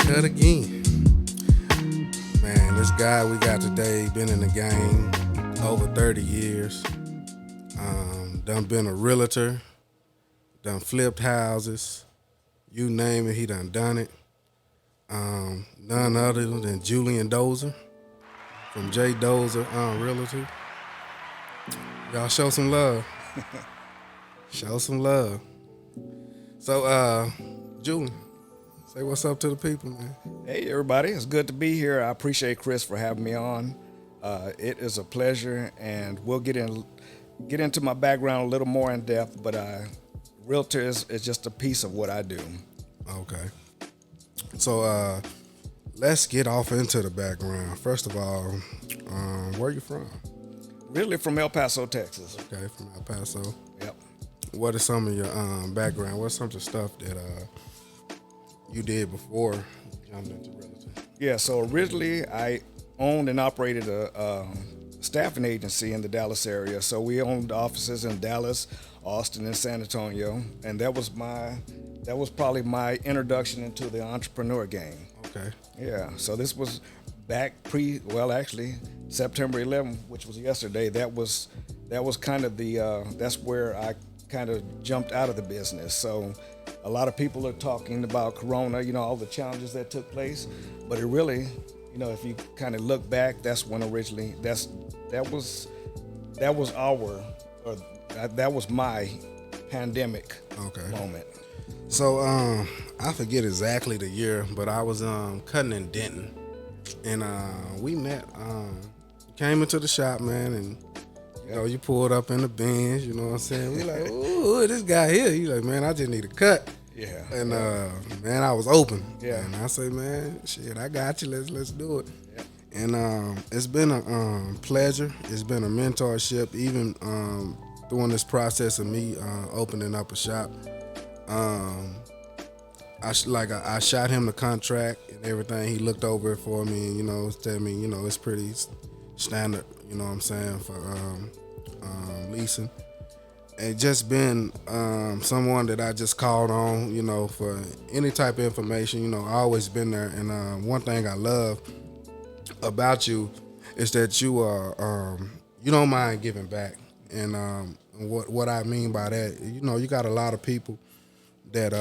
Cut again. Man, this guy we got today been in the game over 30 years. Done been a realtor, done flipped houses, you name it, he done it. None other than Julian Dozer from J. Dozer Realty. Y'all show some love. Show some love. So, Julian, say what's up to the people, man. Hey, everybody. It's good to be here. I appreciate Chris for having me on. It is a pleasure, and we'll get into my background a little more in depth, but realtor is just a piece of what I do. Okay. So, let's get off into the background. First of all, where you from? Really from El Paso, Texas. Okay, from El Paso. Yep. What is some of your background? What's some of the stuff that you did before jumping into realty? Yeah, so originally I owned and operated a staffing agency in the Dallas area. So we owned offices in Dallas, Austin, and San Antonio, and that was probably my introduction into the entrepreneur game. Okay. Yeah, so this was back actually September 11th, which was yesterday. That was kind of that's where I kind of jumped out of the business. So a lot of people are talking about Corona, all the challenges that took place, but it really, if you kind of look back, that's when originally that was my pandemic moment. So I forget exactly the year, but I was cutting in Denton, and we met. Came into the shop, man, and you pulled up in the Benz. You know what I'm saying? We like, ooh, this guy here. He like, man, I just need a cut. Yeah. And man, I was open. Yeah. And I say, man, shit, I got you. Let's do it. Yeah. And it's been a pleasure. It's been a mentorship, even during this process of me opening up a shop. I shot him the contract and everything. He looked over it for me and, tell me, it's pretty standard, you know what I'm saying, for leasing. And just been someone that I just called on, for any type of information, I always been there. And one thing I love about you is that you you don't mind giving back. And what I mean by that, you got a lot of people that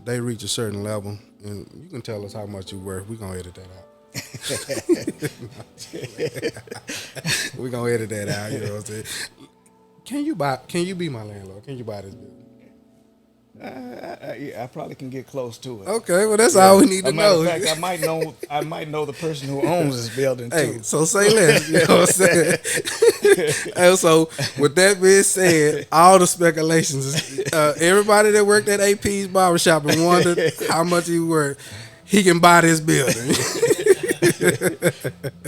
they reach a certain level, and you can tell us how much you worth. We're gonna edit that out. We're gonna edit that out, you know what I'm saying? Can you be my landlord? Can you buy this building? I probably can get close to it. Okay, well that's all we need to know. In fact, I might know the person who owns this building too. Hey, so say less, you know what I'm saying? And so with that being said, all the speculations, everybody that worked at AP's Barber Shopping wondered how much he worth. He can buy this building.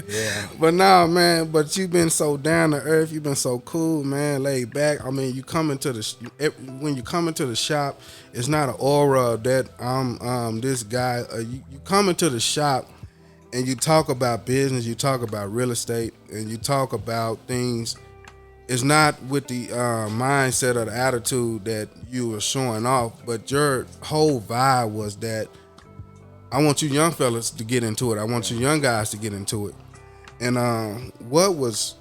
Yeah. But nah, man, but you've been so down to earth. You've been so cool, man, laid back. I mean, when you come into the shop, it's not an aura that I'm this guy. You come into the shop and you talk about business, you talk about real estate, and you talk about things. It's not with the mindset or the attitude that you were showing off, but your whole vibe was that I want you young fellas to get into it. I want you young guys to get into it. And what was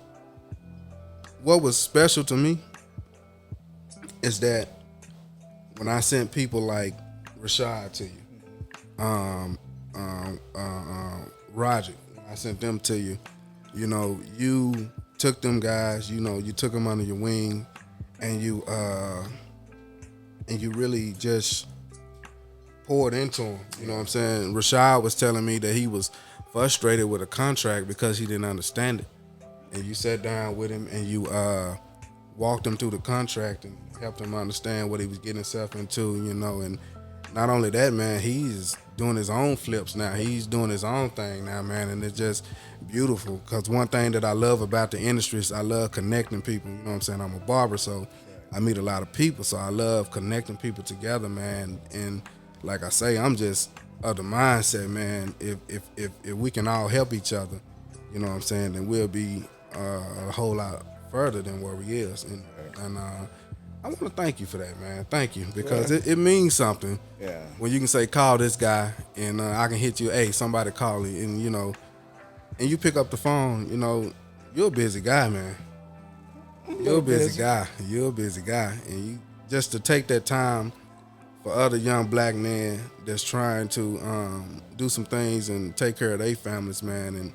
special to me is that when I sent people like Rashad to you, Roger, I sent them to you, you took them guys, you took them under your wing, and you really just poured into him. You know what I'm saying? Rashad was telling me that he was frustrated with a contract because he didn't understand it. And you sat down with him and you walked him through the contract and helped him understand what he was getting himself into, and not only that, man, he's doing his own flips now. He's doing his own thing now, man, and it's just beautiful. Because one thing that I love about the industry is I love connecting people. You know what I'm saying? I'm a barber, so I meet a lot of people, so I love connecting people together, man. And like I say, I'm just of the mindset, man, if we can all help each other, you know what I'm saying, then we'll be a whole lot further than where we is. And I want to thank you for that, man. Thank you, because it means something. Yeah. When you can say, call this guy, and I can hit you, hey, somebody call you, and and you pick up the phone, you're a busy guy, man. You're a busy guy. You're a busy guy. And you just to take that time for other young black men that's trying to do some things and take care of their families, man, and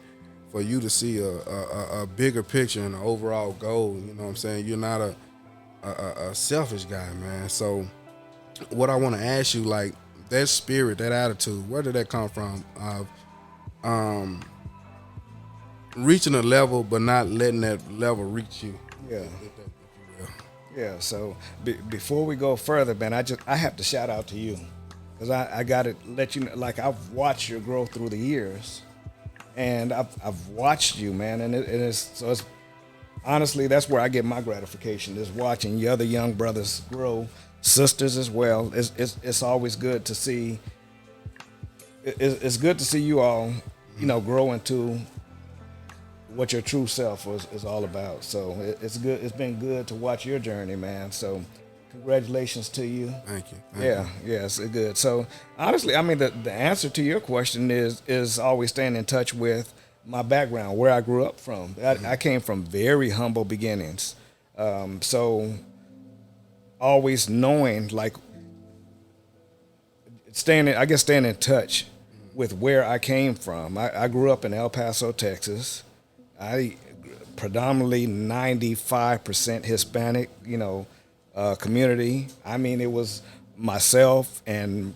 for you to see a bigger picture and an overall goal, you know what I'm saying? You're not a selfish guy, man. So what I want to ask you, like, that spirit, that attitude, where did that come from? Of reaching a level but not letting that level reach you. Yeah. Yeah. So before we go further, man, I have to shout out to you, because I got to let you know, like, I've watched your growth through the years, and I've watched you, man, and it's honestly, that's where I get my gratification, is watching your other young brothers grow, sisters as well. It's always good to see. It's good to see you all, grow into what your true self is all about. So it's good. It's been good to watch your journey, man. So congratulations to you. Thank you. Yeah, it's good. So honestly, I mean, the answer to your question is always staying in touch with my background, where I grew up from. I came from very humble beginnings. So always knowing, like, staying in touch with where I came from. I grew up in El Paso, Texas. I predominantly 95% Hispanic, community. I mean, it was myself and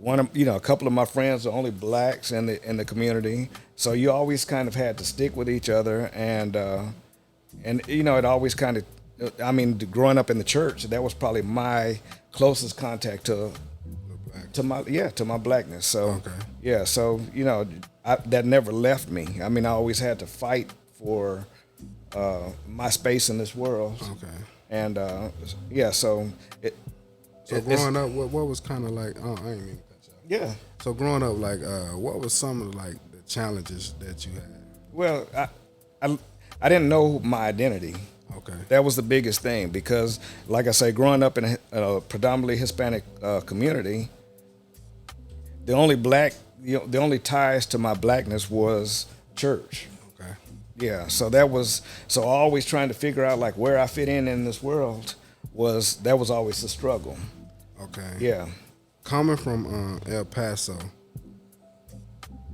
a couple of my friends, the only blacks in the community. So you always kind of had to stick with each other, and it always kind of, I mean, growing up in the church, that was probably my closest contact to my blackness. So that never left me. I mean, I always had to fight for my space in this world. Okay. And so growing up, what was kind of like? Oh, I ain't mean to cut you off. Yeah. So growing up, like, what was some of the challenges that you had? Well, I didn't know my identity. Okay. That was the biggest thing, because, like I say, growing up in a predominantly Hispanic community, the only ties to my blackness was church. Okay. Yeah, so always trying to figure out, like, where I fit in this world was always the struggle. Okay. Yeah. Coming from El Paso,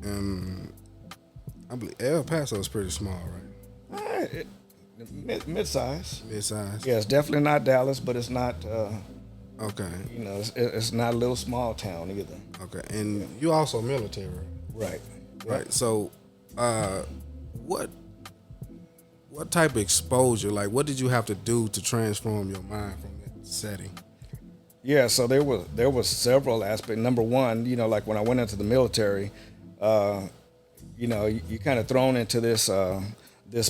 and I believe El Paso is pretty small, right? Mid-size. Mid-size. Yeah, it's definitely not Dallas, but it's not. Okay. It's not a little small town either. Okay, and you also military, right? Right. So, what type of exposure? Like, what did you have to do to transform your mind from that setting? Yeah, so there was several aspects. Number one, like when I went into the military, you kind of thrown into this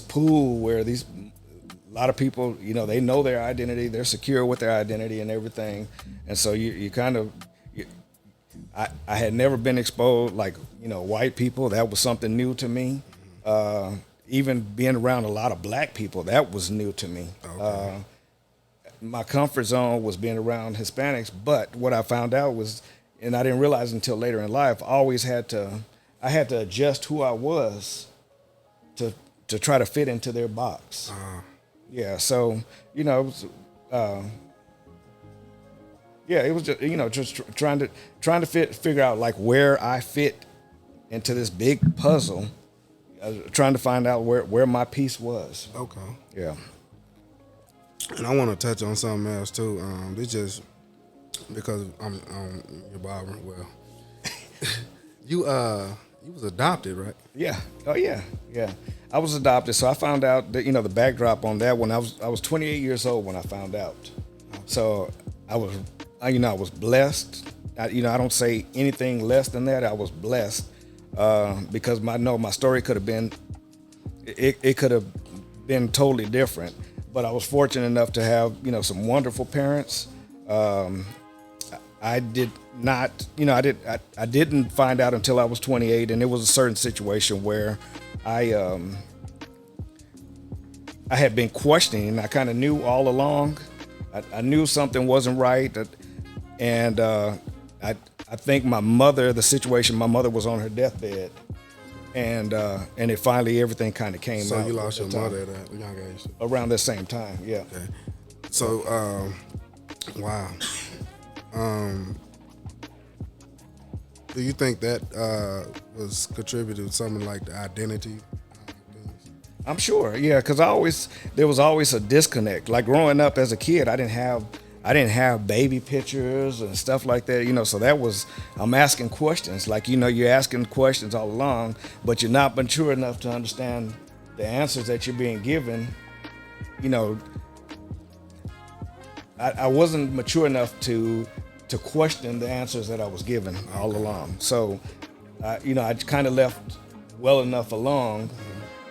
pool where a lot of people, they know their identity, they're secure with their identity and everything, and so you kind of, I had never been exposed, like, white people. That was something new to me. Even being around a lot of black people, that was new to me. Okay. My comfort zone was being around Hispanics, but what I found out was, and I didn't realize until later in life, I had to adjust who I was to try to fit into their box. Yeah, so it was, it was just trying to figure out, like, where I fit into this big puzzle, trying to find out where my piece was. Okay. Yeah. And I want to touch on something else too. This just because I'm your barber. Well, you was adopted, right? Yeah. Oh yeah. Yeah. I was adopted, so I found out that the backdrop on that one. I was 28 years old when I found out. So I was blessed. I don't say anything less than that. I was blessed because my story could have been, it could have been totally different. But I was fortunate enough to have some wonderful parents. I did not, I didn't find out until I was 28, and it was a certain situation where I had been questioning. I kind of knew all along, I knew something wasn't right, and I think my mother, the situation, my mother was on her deathbed, and it finally everything kind of came out. So you lost your mother at a young age? Around the same time, yeah. Okay. So, wow. Do you think that was contributed to something like the identity? I'm sure, yeah, because there was always a disconnect. Like growing up as a kid, I didn't have baby pictures and stuff like that, so I'm asking questions. Like, you're asking questions all along, but you're not mature enough to understand the answers that you're being given. I wasn't mature enough to question the answers that I was given all along. So, I kind of left well enough along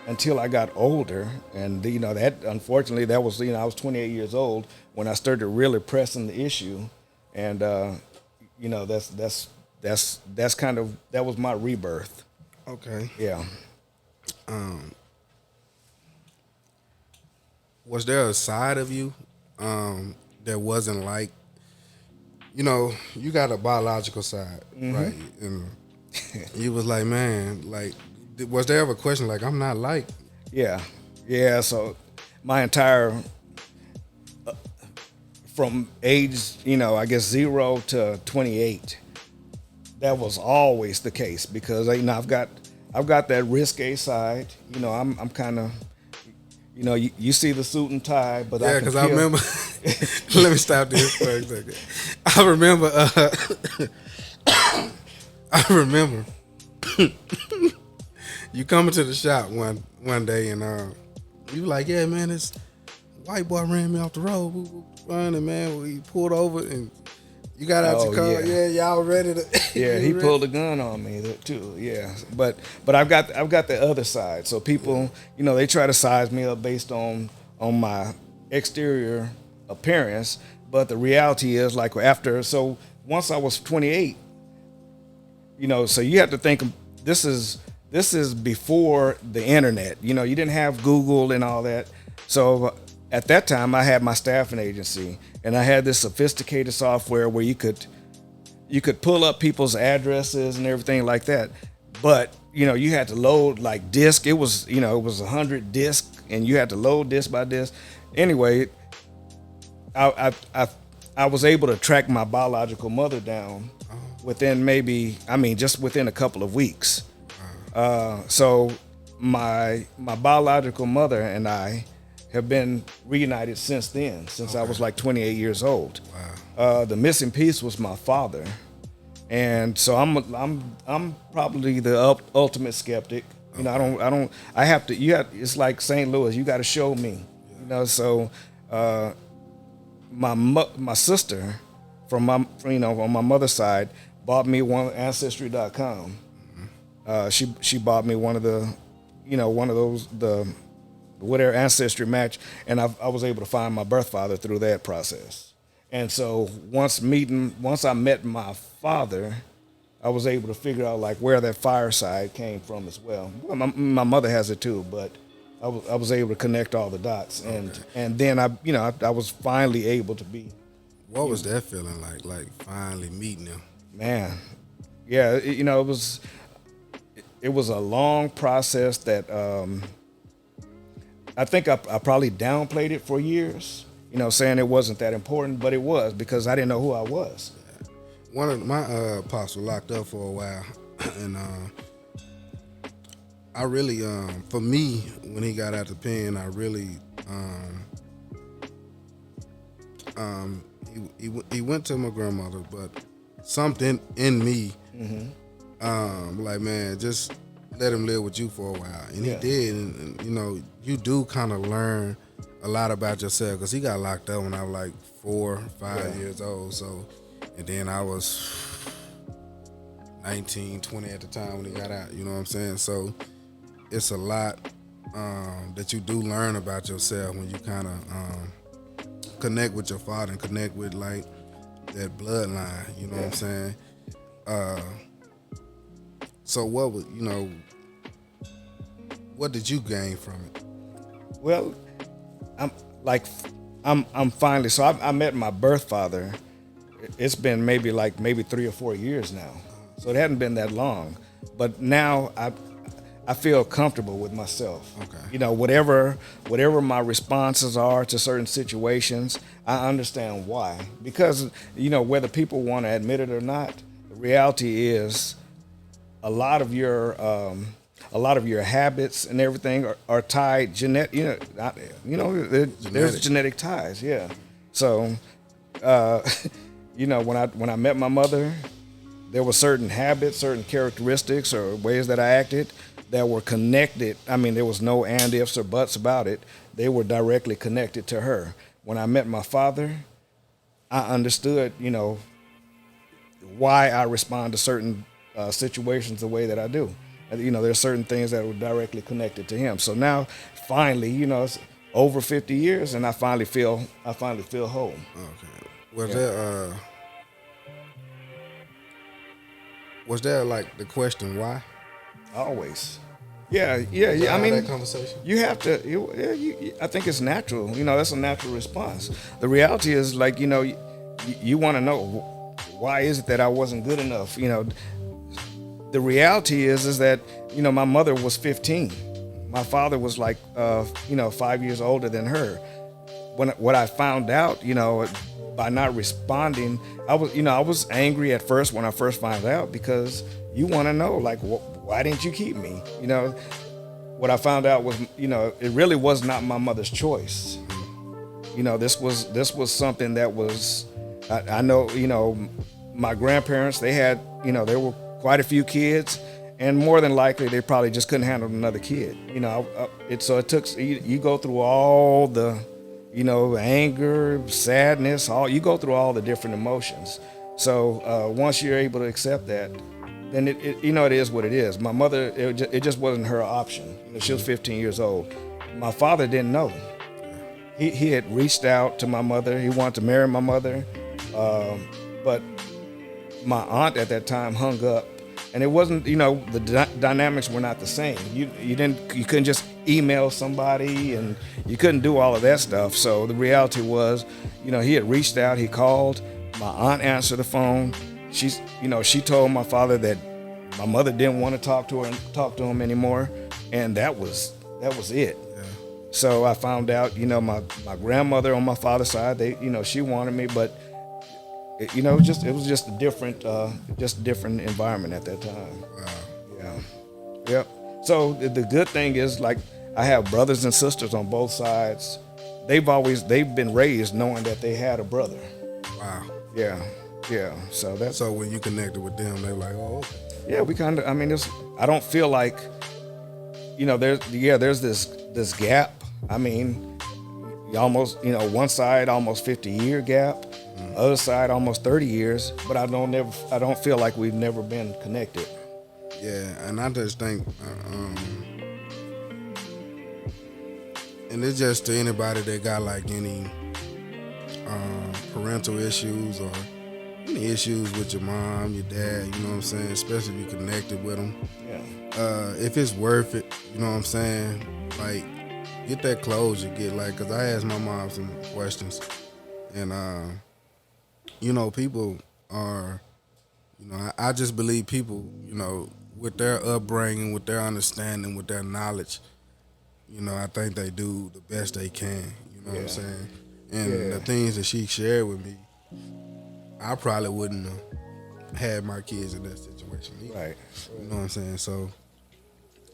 until I got older. And, that unfortunately, that was, I was 28 years old when I started really pressing the issue. And, that's kind of, that was my rebirth. Okay. Yeah. Was there a side of you that wasn't like, you got a biological side, right? And you was like, man, like, was there ever a question like, I'm not like? Yeah. So my entire, from age, I guess 0 to 28, that was always the case because I've got that risque side. I'm kind of, you see the suit and tie, but yeah, because I remember. Let me stop this for a second. I remember you coming to the shop one day and you like, yeah, man, this white boy ran me off the road. We were running, man. We pulled over and you got out your car. Yeah, y'all ready to. Yeah, he pulled a gun on me too. Yeah, but I've got the other side. So people, they try to size me up based on my exterior appearance, but the reality is like so once I was 28, so you have to think this is before the internet. You didn't have Google and all that. So at that time I had my staffing agency and I had this sophisticated software where you could pull up people's addresses and everything like that. But you had to load like disk. It was 100 discs and you had to load disc by disc. Anyway, I was able to track my biological mother down within just within a couple of weeks. So my biological mother and I have been reunited since then, since I was like 28 years old. Wow. The missing piece was my father, and so I'm probably the ultimate skeptic. It's like St. Louis. You got to show me. So. My sister from on my mother's side bought me one of Ancestry.com. She bought me one of those whatever ancestry match, and I was able to find my birth father through that process. And so once I met my father, I was able to figure out like where that fireside came from as well. My mother has it too, but I was able to connect all the dots, and then I was finally able to be. What was that feeling like finally meeting him? Man, yeah, it was a long process that I think I probably downplayed it for years, saying it wasn't that important, but it was because I didn't know who I was. One of my pops was locked up for a while, and I really, for me, when he got out the pen, I really, he went to my grandmother, but something in me, like, man, just let him live with you for a while, and he did, and you do kind of learn a lot about yourself, because he got locked up when I was like 4 or 5 years old, so, and then I was 19, 20 at the time when he got out, you know what I'm saying, so. It's a lot that you do learn about yourself when you kind of connect with your father and connect with like that bloodline. You know what I'm saying? So what did you gain from it? Well, I'm like I'm finally. So I met my birth father. It's been maybe 3 or 4 years now, so it hadn't been that long. But now I feel comfortable with myself. Okay. You know, whatever my responses are to certain situations, I understand why. Because, you know, whether people want to admit it or not, the reality is a lot of your habits and everything are tied genetic. There's genetic ties. Yeah. So, you know, when I met my mother, there were certain habits, certain characteristics, or ways that I acted that were connected. I mean, there was no and ifs or buts about it. They were directly connected to her. When I met my father, I understood, you know, why I respond to certain situations the way that I do. And, you know, there's certain things that were directly connected to him. So now, finally, you know, it's over 50 years, and I finally feel whole. Okay. Was there like the question why? Always. Yeah. I mean, that conversation. you have to. I think it's natural. You know, that's a natural response. The reality is, like, you know, you want to know why is it that I wasn't good enough. You know, the reality is that, you know, my mother was 15. My father was like 5 years older than her. What I found out, you know, by not responding, I was angry at first when I first found out, because you want to know, like, why didn't you keep me? You know, what I found out was, you know, it really was not my mother's choice. You know, this was something that was, I know, you know, my grandparents, they had, you know, there were quite a few kids, and more than likely they probably just couldn't handle another kid. You know, it took, you go through all the, you know, anger, sadness, you go through all the different emotions. So once you're able to accept that, then it you know, it is what it is. My mother, it just wasn't her option. You know, she was 15 years old. My father didn't know. He had reached out to my mother. He wanted to marry my mother, but my aunt at that time hung up, and it wasn't, you know, the dynamics were not the same. You couldn't just email somebody, and you couldn't do all of that stuff. So the reality was, you know, he had reached out, he called, my aunt answered the phone. She told my father that my mother didn't want to talk to him anymore, and that was it. Yeah. So I found out, you know, my grandmother on my father's side, she wanted me, but it was just a different environment at that time. Wow. Yeah. Yep. So the good thing is, like, I have brothers and sisters on both sides. They've been raised knowing that they had a brother. Wow. Yeah. Yeah. So when you connected with them, they're like, oh, okay. Yeah, we kind of, I mean, I don't feel like, you know, there's this gap. I mean, almost, you know, one side almost 50-year gap, other side almost 30 years, but I don't feel like we've never been connected. Yeah, and I just think, and it's just to anybody that got like any parental issues or any issues with your mom, your dad, you know what I'm saying, especially if you connected with them. Yeah. If it's worth it, you know what I'm saying, like, get that closure, because I asked my mom some questions, and you know, people are, you know, I just believe people, you know, with their upbringing, with their understanding, with their knowledge, you know, I think they do the best they can, you know what I'm saying? And the things that she shared with me, I probably wouldn't have had my kids in that situation either. Right. You know what I'm saying? So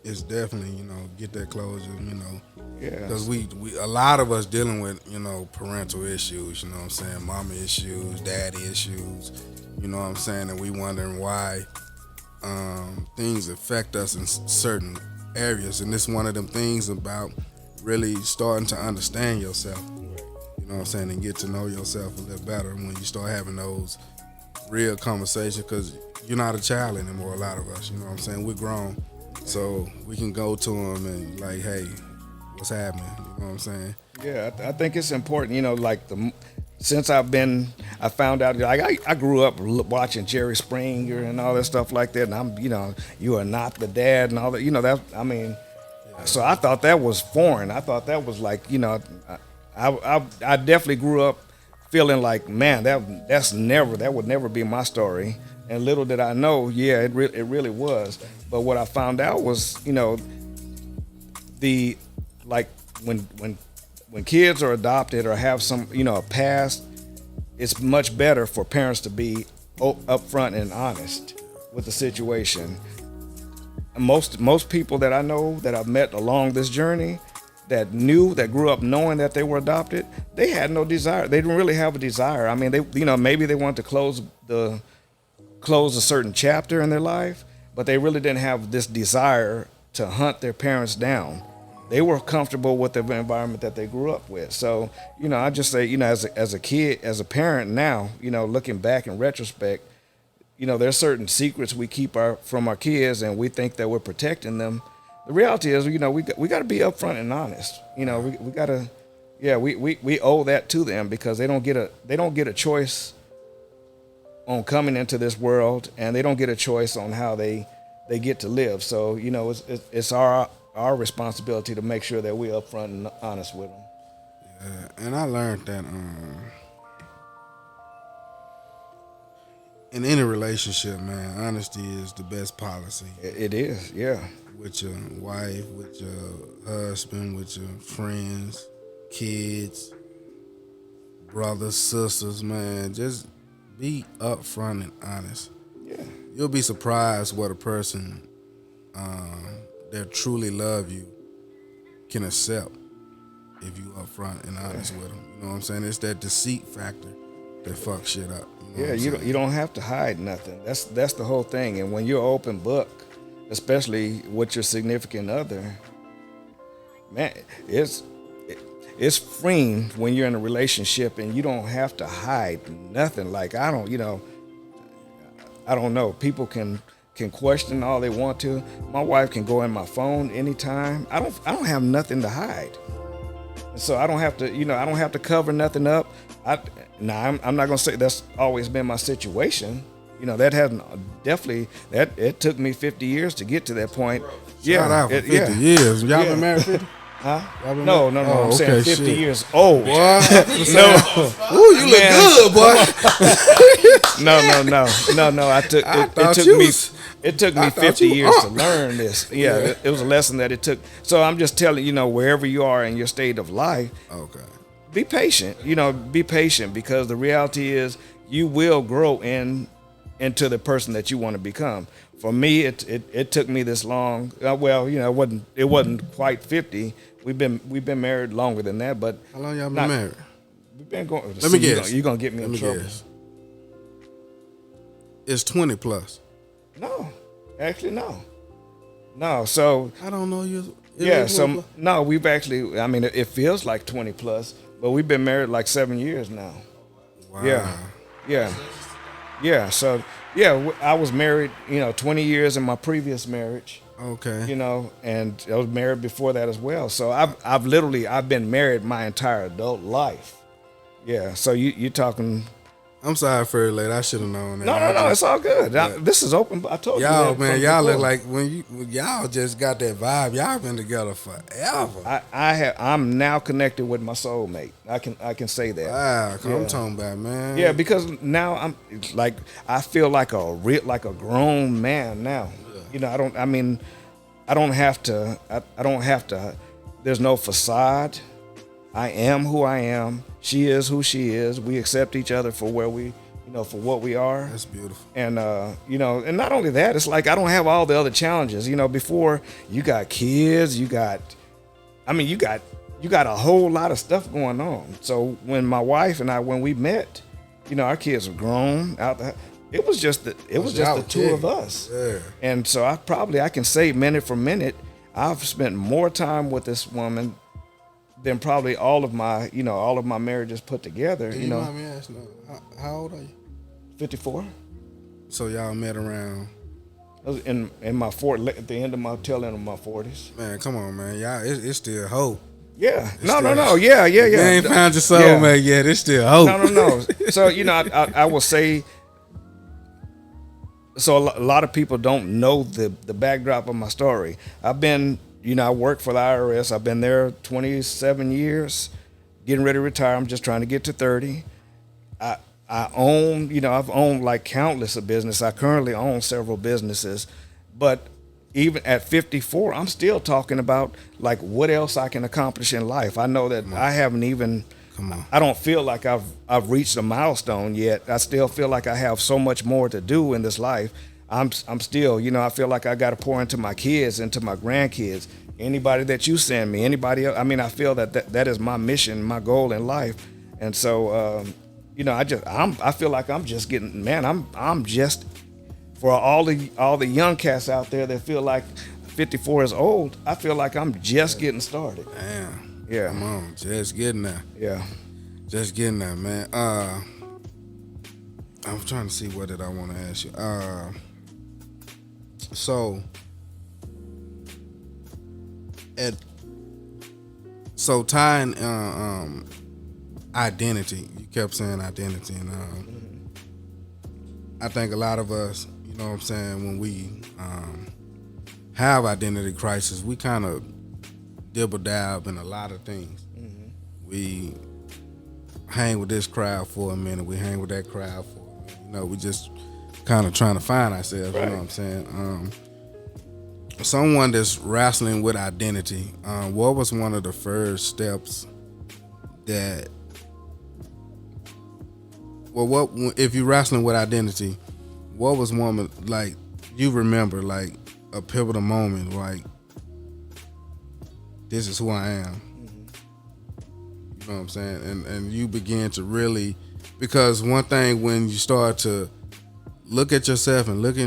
it's definitely, you know, get that closure, you know. Yeah. Because we a lot of us dealing with, you know, parental issues, you know what I'm saying, mama issues, daddy issues, you know what I'm saying, and we wondering why things affect us in certain areas. And this one of them things about really starting to understand yourself, you know what I'm saying, and get to know yourself a little better when you start having those real conversations, because you're not a child anymore, a lot of us, you know what I'm saying, we're grown. So we can go to them and like, hey, what's happening? You know what I'm saying? Yeah, I think it's important, you know, like since I found out, like I grew up watching Jerry Springer and all that stuff like that, and I'm, you know, you are not the dad and all that, you know, that, I mean, so I thought that was foreign. I thought that was like, you know, I definitely grew up feeling like, man, that would never be my story. And little did I know, yeah, it really was. But what I found out was, the like when kids are adopted or have some, a past, it's much better for parents to be upfront and honest with the situation. Most people that I know that I've met along this journey that grew up knowing that they were adopted, they had no desire. They didn't really have a desire. I mean, maybe they wanted to close a certain chapter in their life, but they really didn't have this desire to hunt their parents down. They were comfortable with the environment that they grew up with. So, I just say, as a kid, as a parent now, looking back in retrospect, there's certain secrets we keep from our kids, and we think that we're protecting them. The reality is, we got to be upfront and honest. We got to, we owe that to them, because they don't get a choice on coming into this world, and they don't get a choice on how they get to live. So, it's our responsibility to make sure that we're upfront and honest with them. Yeah, and I learned that in any relationship, man, honesty is the best policy. It is, yeah. With your wife, with your husband, with your friends, kids, brothers, sisters, man. Just be upfront and honest. Yeah. You'll be surprised what a person that truly love you can accept if you upfront and honest with them. You know what I'm saying? It's that deceit factor that fucks shit up. You don't have to hide nothing. That's the whole thing. And when you're open book, especially with your significant other, man, it's freeing when you're in a relationship and you don't have to hide nothing. Like I don't know. People can question all they want to. My wife can go in my phone anytime. I don't have nothing to hide. So I don't have to cover nothing up. I'm not gonna say that's always been my situation. That hasn't definitely it took me 50 years to get to that point. Shout out for 50 years. Y'all been married 50? Huh? No. I'm saying 50 years old. Boy, no. Ooh, you look good, boy. No. It took me 50 years to learn this. Yeah, it was a lesson that it took. So I'm just telling wherever you are in your state of life, okay, be patient. Be patient, because the reality is you will grow into the person that you want to become. For me, it took me this long. It wasn't quite 50. We've been married longer than that, but how long y'all been married? We've been going. Let me guess. You're gonna get me in trouble. Guess. It's 20 plus. No, actually no. No, so I don't know you. So no, we've actually. I mean, it feels like 20 plus, but we've been married like 7 years now. Wow. Yeah. So I was married, 20 years in my previous marriage. Okay. And I was married before that as well. So I've been married my entire adult life. Yeah. So you're talking. I'm sorry for it late. I should have known that. No, it's all good. This is open. I told y'all, you. Man, y'all look like when y'all just got that vibe. Y'all been together forever. I'm now connected with my soulmate. I can say that. Wow, I'm talking about, man. Yeah, because now I feel like a grown man now. Yeah. I don't have to. There's no facade. I am who I am. She is who she is. We accept each other for where we, for what we are. That's beautiful. And and not only that, it's like I don't have all the other challenges. Before you got kids, you got a whole lot of stuff going on. So when my wife and when we met, our kids were grown out there. It was just the two of us. Yeah. And so I can say minute for minute, I've spent more time with this woman than probably all of my marriages put together. You know what I mean? How old are you? 54. So y'all met around? I was in my at the end of my tail end of my 40s. Man, come on, man. Y'all, it's still hope. Yeah. No. Yeah. You ain't found your soulmate yet. It's still hope. No. So I will say. So a lot of people don't know the backdrop of my story. I've been. I work for the IRS. I've been there 27 years. getting ready to retire. I'm just trying to get to 30. I own, I've owned like countless of business. I currently own several businesses, but even at 54, I'm still talking about like what else I can accomplish in life. I know that I haven't even, I don't feel like I've reached a milestone yet. I still feel like I have so much more to do in this life. I'm still, I feel like I got to pour into my kids, into my grandkids, anybody that you send me, anybody else. I mean, I feel that is my mission, my goal in life. And so, I feel like I'm just getting, man, I'm just, for all the young cats out there that feel like 54 is old, I feel like I'm just getting started. Damn. Yeah. Come on, just getting there. Yeah. Just getting there, man. I'm trying to see what did I want to ask you. So tying identity, you kept saying identity, and I think a lot of us, you know what I'm saying, when we have identity crisis, we kind of dibble dab in a lot of things. We hang with this crowd for a minute, we hang with that crowd for a minute. We just kind of trying to find ourselves, right. You know what I'm saying? Someone that's wrestling with identity, what was one of the first steps that, what if you're wrestling with identity, what was one, like, you remember, like, a pivotal moment, like, this is who I am. You know what I'm saying? And you begin to really, because one thing, when you start to look at yourself and look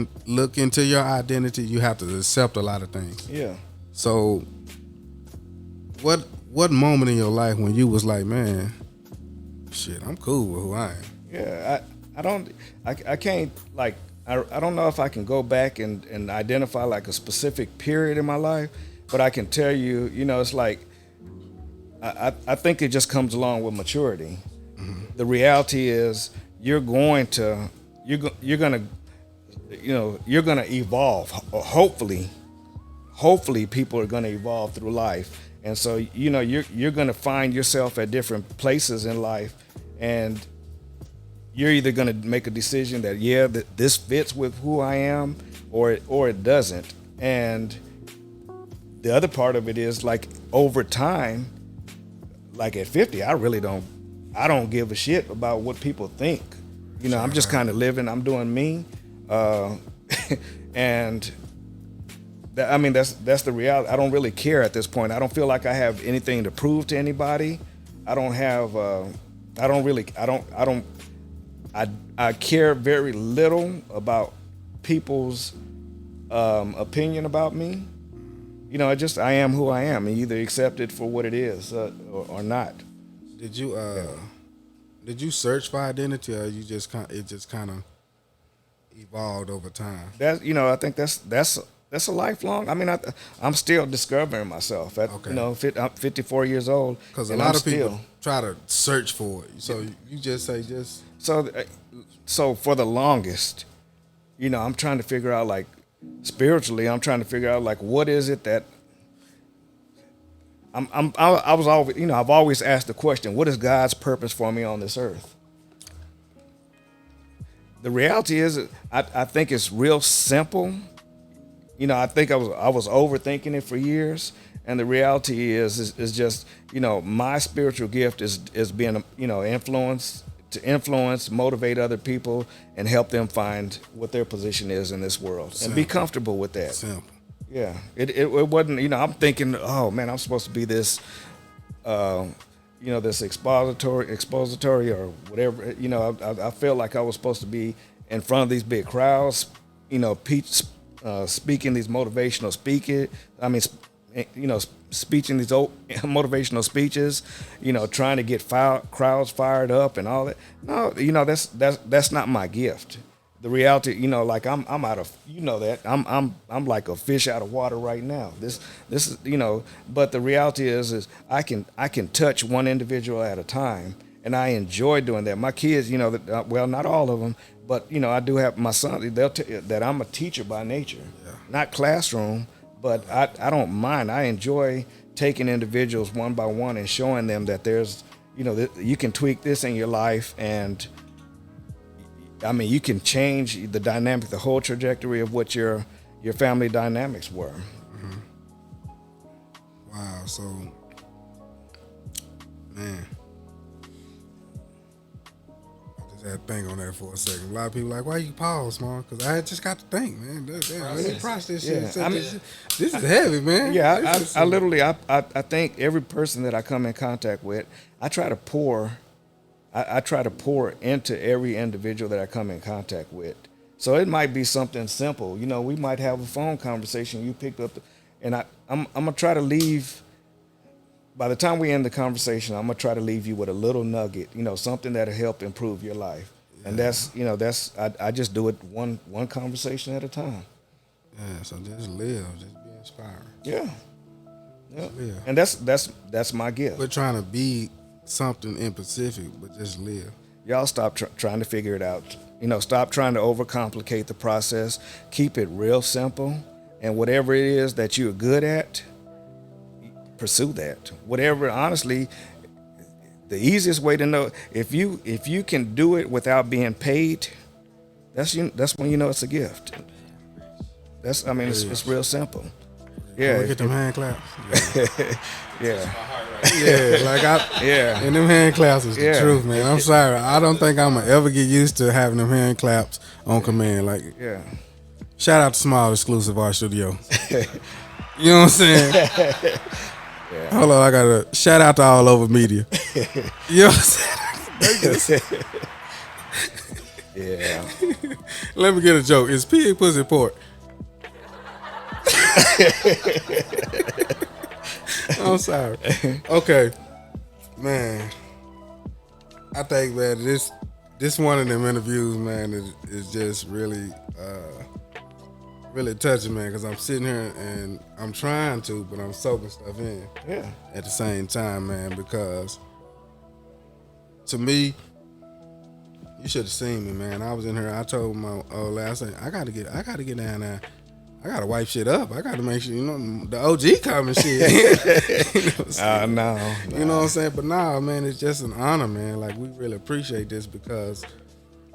into your identity, you have to accept a lot of things. Yeah. So what moment in your life when you was like, man, shit, I'm cool with who I am? Yeah, I can't, like, I don't know if I can go back and identify like a specific period in my life, but I can tell you, it's like, I think it just comes along with maturity. The reality is you're gonna evolve. Hopefully people are gonna evolve through life. And so, you're gonna find yourself at different places in life, and you're either gonna make a decision that this fits with who I am, or it doesn't. And the other part of it is, like, over time, like at 50, I don't give a shit about what people think. I'm just kind of living, I'm doing me. And that's the reality. I don't really care at this point. I don't feel like I have anything to prove to anybody. I care very little about people's opinion about me. I am who I am, and either accept it for what it is or not. Did you search for identity, or it just kind of evolved over time? I think that's a lifelong. I mean, I'm still discovering myself. I'm 54 years old. Because a lot of people try to search for it. So you just say just. So for the longest, I'm trying to figure out, like, spiritually, I'm trying to figure out, like, what is it that I was always, I've always asked the question, what is God's purpose for me on this earth? The reality is, I think it's real simple. I think I was overthinking it for years, and the reality is just, my spiritual gift is being, to influence, motivate other people, and help them find what their position is in this world. Simple. And be comfortable with that. Simple. Yeah. It wasn't, I'm thinking, oh man, I'm supposed to be this, this expository or whatever. I felt like I was supposed to be in front of these big crowds, speaking these motivational speaking these motivational speeches, trying to get crowds fired up and all that. No, that's not my gift. The reality, like I'm out of, that I'm like a fish out of water right now. This is, but the reality is I can touch one individual at a time, and I enjoy doing that. My kids, well, not all of them, but I do have my son. They'll tell you that I'm a teacher by nature, not classroom. But I don't mind. I enjoy taking individuals one by one and showing them that there's you can tweak this in your life, and I mean, you can change the dynamic, the whole trajectory of what your family dynamics were. Wow. So, man, I just had to think on that for a second. A lot of people like, why you pause, man? Because I just got to think, man. Damn, let me process this shit. Yeah, This is heavy, man. Yeah, I literally, I think every person that I come in contact with, I try to pour into every individual that I come in contact with. So it might be something simple. We might have a phone conversation. You picked up, and I'm gonna try to leave. By the time we end the conversation, I'm gonna try to leave you with a little nugget. Something that'll help improve your life. Yeah. And that's I just do it one conversation at a time. Yeah. So just live, just be inspiring. Yeah. Yeah. And that's my gift. We're trying to be something in Pacific, but just live. Y'all stop trying to figure it out. Stop trying to overcomplicate the process. Keep it real simple, and whatever it is that you're good at, pursue that. Whatever, honestly, the easiest way to know if you can do it without being paid, that's when you know it's a gift. It's real simple. Yeah, get them hand claps. Yeah. And them hand claps is the truth, man. I'm sorry. I don't think I'm gonna ever get used to having them hand claps on command. Shout out to Smallz Exclusive Art Studio. You know what I'm saying? Yeah. Hold on, I got to shout out to AllOva Media. You know what I'm saying? Yeah. Let me get a joke. Is pig pussy pork? I'm sorry. Okay, man. I think, man, this one of them interviews, man, is just really touching, man, because I'm sitting here and I'm trying to, but I'm soaking stuff in. Yeah. At the same time, man, because to me, you should have seen me, man. I was in here. I told my old lady, I said, I gotta get down there. I gotta wipe shit up. I gotta make sure, the OG coming shit. No. You know what I'm saying? But nah, man, it's just an honor, man. Like, we really appreciate this because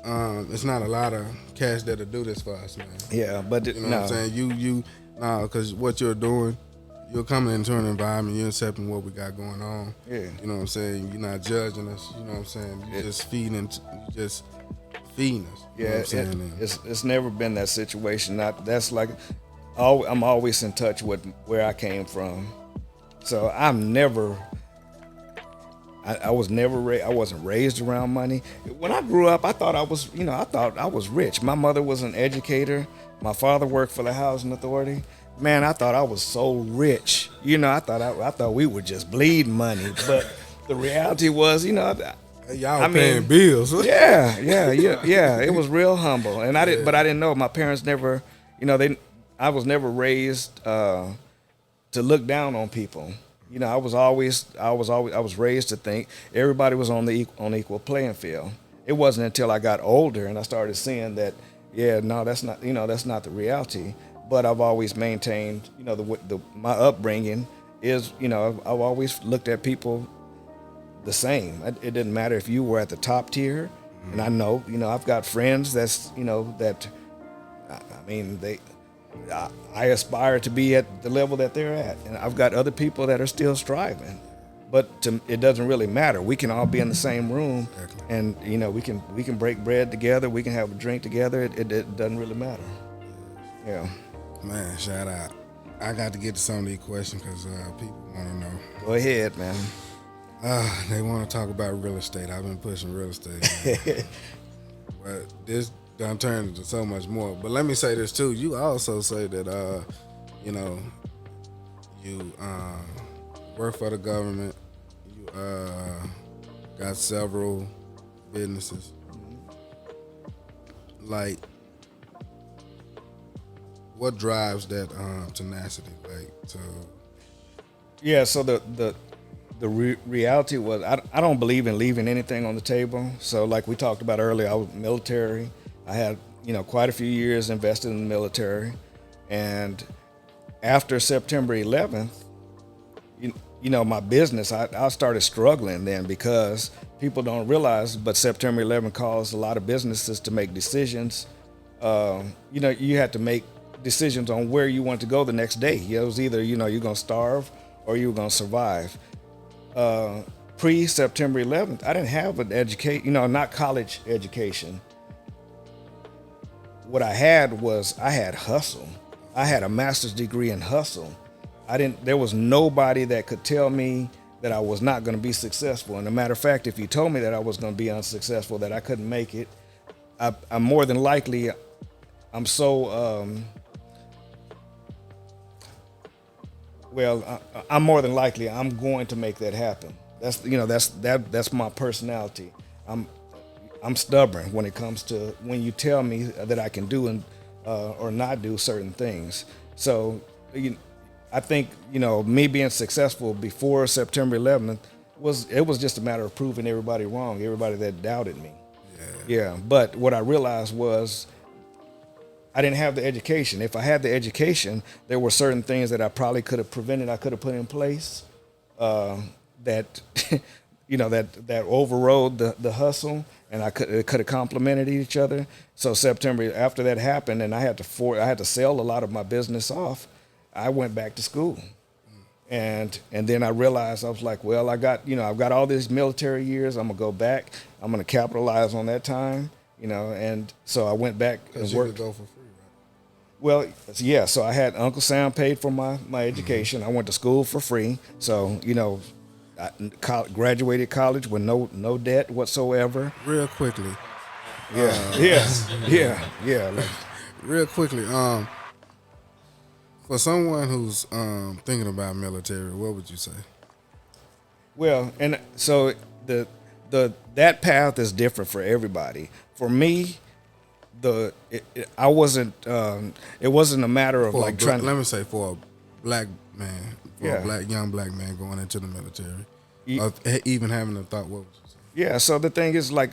it's not a lot of cats that'll do this for us, man. Yeah, but you know what I'm saying? Because what you're doing, you're coming into an environment, you're accepting what we got going on. Yeah. You know what I'm saying? You're not judging us. You know what I'm saying? You're just feeding us. Yeah, you know what I'm saying? It's never been that situation. That's like, I'm always in touch with where I came from. So I wasn't raised around money. When I grew up, I thought I was rich. My mother was an educator. My father worked for the housing authority. Man, I thought I was so rich. I thought we were just bleeding money. But the reality was, y'all paying bills. Yeah. It was real humble, and I didn't know. My parents never, I was never raised to look down on people. I was raised to think everybody was on equal playing field. It wasn't until I got older and I started seeing that, that's not the reality. But I've always maintained, my upbringing is, I've always looked at people the same. It didn't matter if you were at the top tier, and I know, I've got friends that's, I aspire to be at the level that they're at, and I've got other people that are still striving. But it doesn't really matter. We can all be in the same room, and we can break bread together. We can have a drink together. It doesn't really matter. Yeah. Man, shout out. I got to get to some of these questions because people want to know. Go ahead, man. They want to talk about real estate. I've been pushing real estate. But this done turned into so much more. But let me say this too. You also say that, you work for the government. You got several businesses. Like, what drives that tenacity? So the reality was I don't believe in leaving anything on the table. So like we talked about earlier, I was military. I had quite a few years invested in the military, and after September 11th, my business, I started struggling then because people don't realize, but September 11 caused a lot of businesses to make decisions. You had to make decisions on where you want to go the next day. It was either, you're going to starve or you were going to survive. Pre-September 11th, I didn't have an education, not college education. What I had had hustle. I had a master's degree in hustle. There was nobody that could tell me that I was not going to be successful. And a matter of fact, if you told me that I was going to be unsuccessful, that I couldn't make it, I'm more than likely, I'm so, I'm more than likely, I'm going to make that happen. That's my personality. I'm stubborn when it comes to when you tell me that I can do and or not do certain things. So, I think, me being successful before September 11th was just a matter of proving everybody wrong, everybody that doubted me. Yeah. But what I realized was I didn't have the education. If I had the education, there were certain things that I probably could have prevented, I could have put in place that, that overrode the hustle, and it could have complemented each other. So September, after that happened, and I had to sell a lot of my business off, I went back to school. And then I realized, I was like, well, I've got all these military years. I'm gonna go back. I'm gonna capitalize on that time, and so I went back and worked. You could go for free, right? Well, yeah. So I had Uncle Sam paid for my education. I went to school for free. So I graduated college with no debt whatsoever. Real quickly. Yeah. Real quickly. For someone who's thinking about military, what would you say? Well, and so that path is different for everybody. For me, it wasn't a matter of trying. Let me say for a black man, young black man going into the military, even having a thought. What would you say? Yeah. So the thing is, I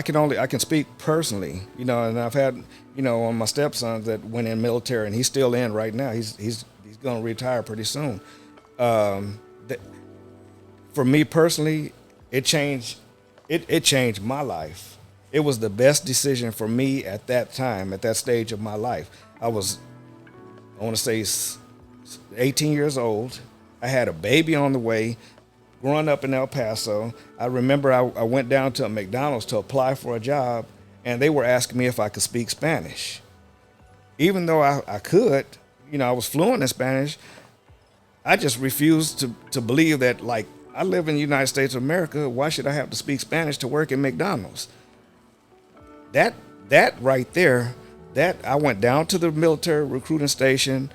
can speak personally, and I've had, on my stepson that went in military, and he's still in right now. He's going to retire pretty soon. For me personally, it changed my life. It was the best decision for me at that time, at that stage of my life. I want to say 18 years old. I had a baby on the way. Growing up in El Paso, I remember I went down to a McDonald's to apply for a job, and they were asking me if I could speak Spanish. Even though I could, I was fluent in Spanish, I just refused to believe that, I live in the United States of America, why should I have to speak Spanish to work at McDonald's? That right there, I went down to the military recruiting station.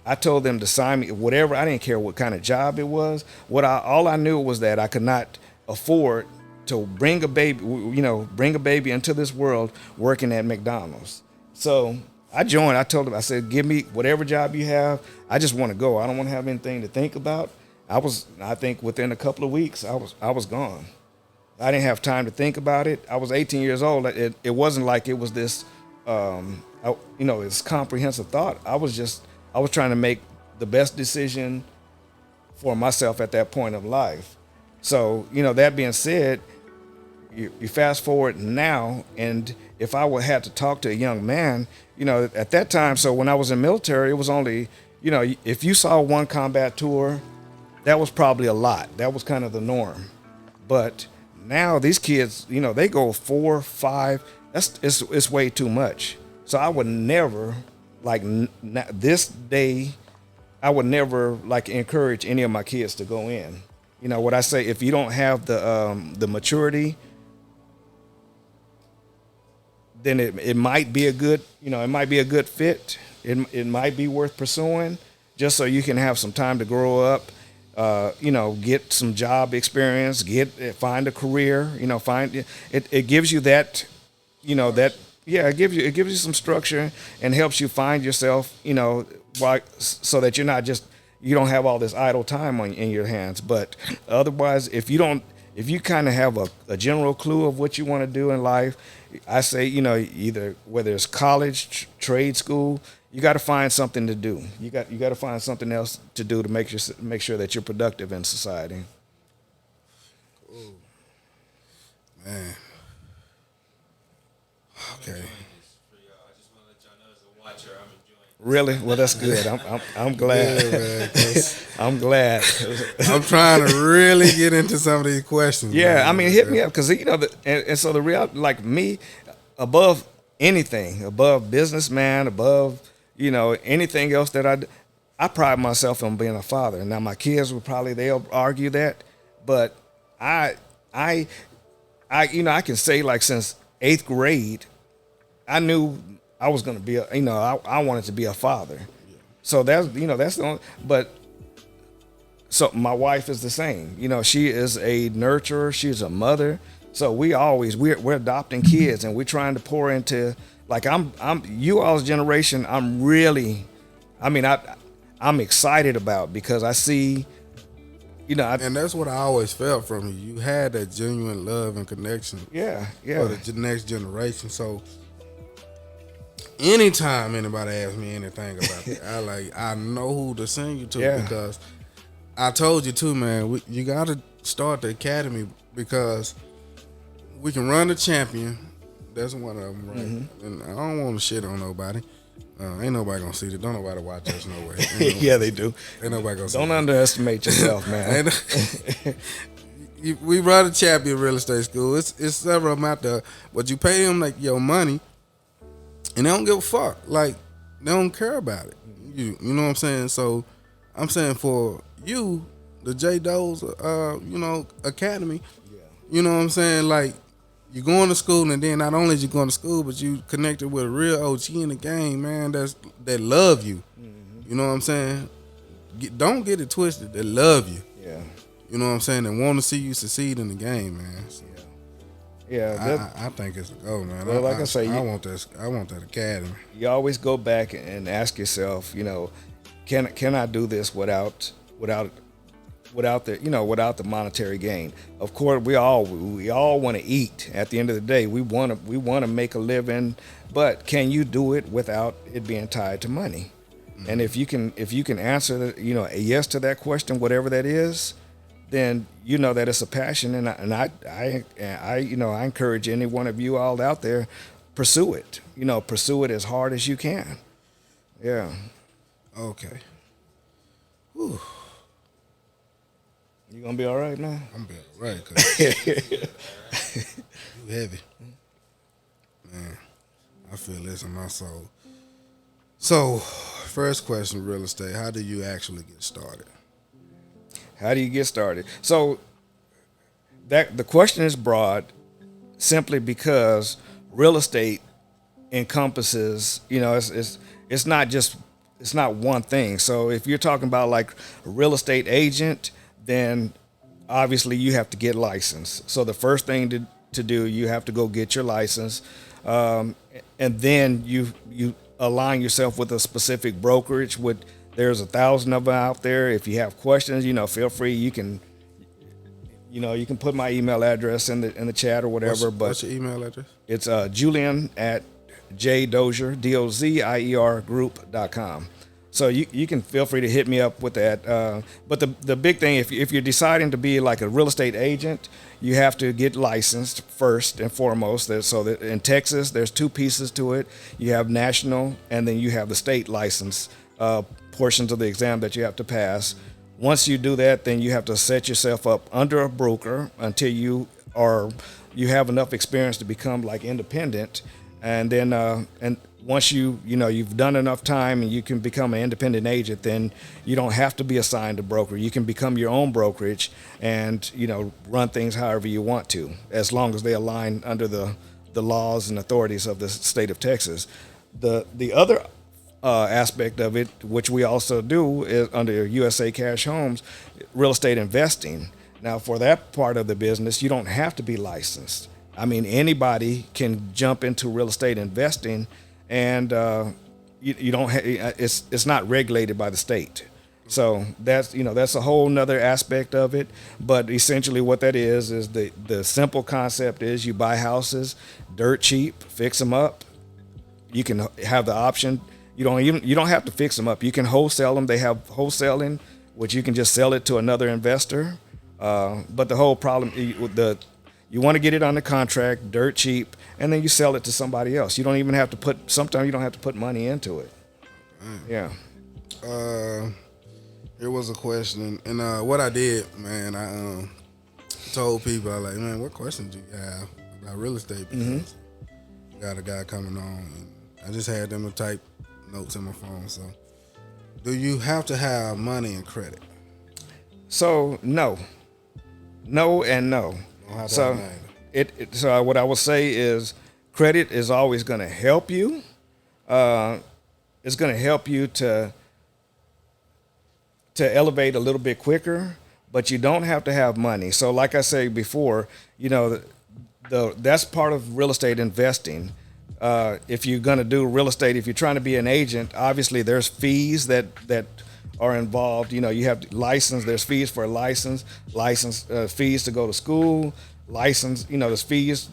I told them to sign me, whatever. I didn't care what kind of job it was. All I knew was that I could not afford to bring a baby into this world working at McDonald's. So I joined. I told them, I said, give me whatever job you have. I just want to go. I don't want to have anything to think about. I think within a couple of weeks, I was gone. I didn't have time to think about it. I was 18 years old. It wasn't like it was this, this comprehensive thought. I was trying to make the best decision for myself at that point of life. So, that being said, you fast forward now, and if I had to talk to a young man, at that time, so when I was in military, it was only, if you saw one combat tour, that was probably a lot. That was kind of the norm. But now these kids, they go 4, 5. It's way too much. So I would never, this day, I would never encourage any of my kids to go in. What I say, if you don't have the maturity, then it might be a good, it might be a good fit. It might be worth pursuing, just so you can have some time to grow up. Get some job experience, find a career, it gives you that, it gives you some structure and helps you find yourself, so that you don't have all this idle time in your hands. But otherwise, if you kind of have a general clue of what you want to do in life, I say, either whether it's college, trade school, you got to find something to do. You got to find something else to do to make sure that you're productive in society. Ooh. Man. Okay. Really? Well, that's good. I'm glad. Yeah, man, 'cause I'm glad. I'm trying to really get into some of these questions. Yeah, man. I mean, hit me up because and so the real like me, above anything, above businessman, above anything else that I pride myself on being a father. Now my kids they'll argue that, but I I can say like since 8th grade, I knew I was going to be I wanted to be a father. So that's that's the only, but so my wife is the same. She is a nurturer. She's a mother. So we're adopting kids and we're trying to pour into like I'm you all's generation. I'm excited about because I see, and that's what I always felt from you. You had that genuine love and connection. Yeah. For the next generation. So anytime anybody asks me anything about that, I know who to send you to because I told you too, man. You got to start the academy because we can run the champion. That's one of them, right? Mm-hmm. And I don't want to shit on nobody. Ain't nobody gonna see it. Don't nobody watch us no way. Yeah, they do. Ain't nobody gonna see it. Don't underestimate yourself, man. We run a champion real estate school. It's several of them out there, but you pay them like your money, and they don't give a fuck. Like they don't care about it. You know what I'm saying? So I'm saying for you, the J Doze, Academy. Yeah. You know what I'm saying? Like you going to school, and then not only is you going to school, but you connected with a real OG in the game, man. That love you. Mm-hmm. You know what I'm saying? Don't get it twisted. They love you. Yeah. You know what I'm saying? And want to see you succeed in the game, man. So, yeah. I think it's a go, man. Well, like I say, I want that academy. You always go back and ask yourself, can I do this without the monetary gain? Of course, we all want to eat. At the end of the day, we want to make a living, but can you do it without it being tied to money? Mm-hmm. And if you can answer a yes to that question, whatever that is, then you know that it's a passion. And I encourage any one of you all out there, pursue it. Pursue it as hard as you can. Yeah. Okay. Whew. You gonna be all right now? I'm be all right. Cause you heavy, man. I feel this in my soul. So, first question, real estate. How do you actually get started? How do you get started? So, that the question is broad, simply because real estate encompasses. It's not one thing. So, if you're talking about like a real estate agent, then obviously you have to get licensed. So the first thing to do, you have to go get your license, and then you align yourself with a specific brokerage. There's 1,000 of them out there. If you have questions, feel free. You can put my email address in the chat or whatever. What's your email address? It's Julian at Dozier, Dozier group.com. So you can feel free to hit me up with that. But the big thing, if you're deciding to be like a real estate agent, you have to get licensed first and foremost. So that in Texas, there's 2 pieces to it. You have national, and then you have the state license portions of the exam that you have to pass. Once you do that, then you have to set yourself up under a broker until you have enough experience to become like independent, and then and once you've done enough time and you can become an independent agent, then you don't have to be assigned a broker. You can become your own brokerage and run things however you want to, as long as they align under the laws and authorities of the state of Texas. The other aspect of it, which we also do, is under USA Cash Homes, real estate investing. Now, for that part of the business, you don't have to be licensed. I mean, anybody can jump into real estate investing. And you don't. It's not regulated by the state, so that's a whole nother aspect of it. But essentially, what that is the simple concept is you buy houses dirt cheap, fix them up. You can have the option. You don't have to fix them up. You can wholesale them. They have wholesaling, which you can just sell it to another investor. But the whole problem, you want to get it under contract, dirt cheap, and then you sell it to somebody else. You don't even have to sometimes you don't have to put money into it. Yeah. Here was a question, and what I did, man, I told people, I like, man, what questions do you have about real estate? Because got a guy coming on, and I just had them to type notes in my phone. So, do you have to have money and credit? So no and no. So so what I will say is credit is always going to help you. It's going to help you to elevate a little bit quicker, but you don't have to have money. So like I said before, that's part of real estate investing. If you're going to do real estate, if you're trying to be an agent, obviously there's fees that are involved. You have license. There's fees for a license, fees to go to school, license. There's fees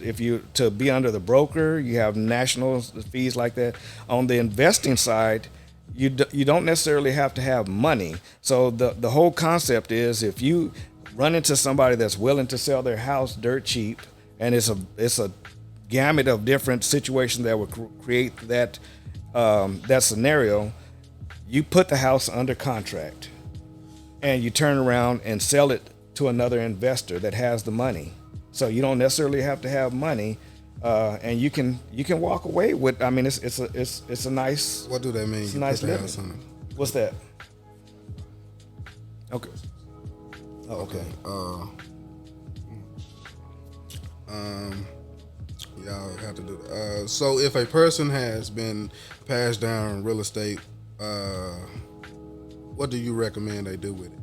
to be under the broker. You have national fees like that. On the investing side, you don't necessarily have to have money. So the whole concept is if you run into somebody that's willing to sell their house dirt cheap, and it's a gamut of different situations that would create that scenario. You put the house under contract and you turn around and sell it to another investor that has the money. So you don't necessarily have to have money, and you can walk away with. I mean, it's a nice. What do that mean? It's a nice living. What's that? Okay. Oh, okay. Y'all have to do that. So if a person has been passed down real estate, what do you recommend they do with it?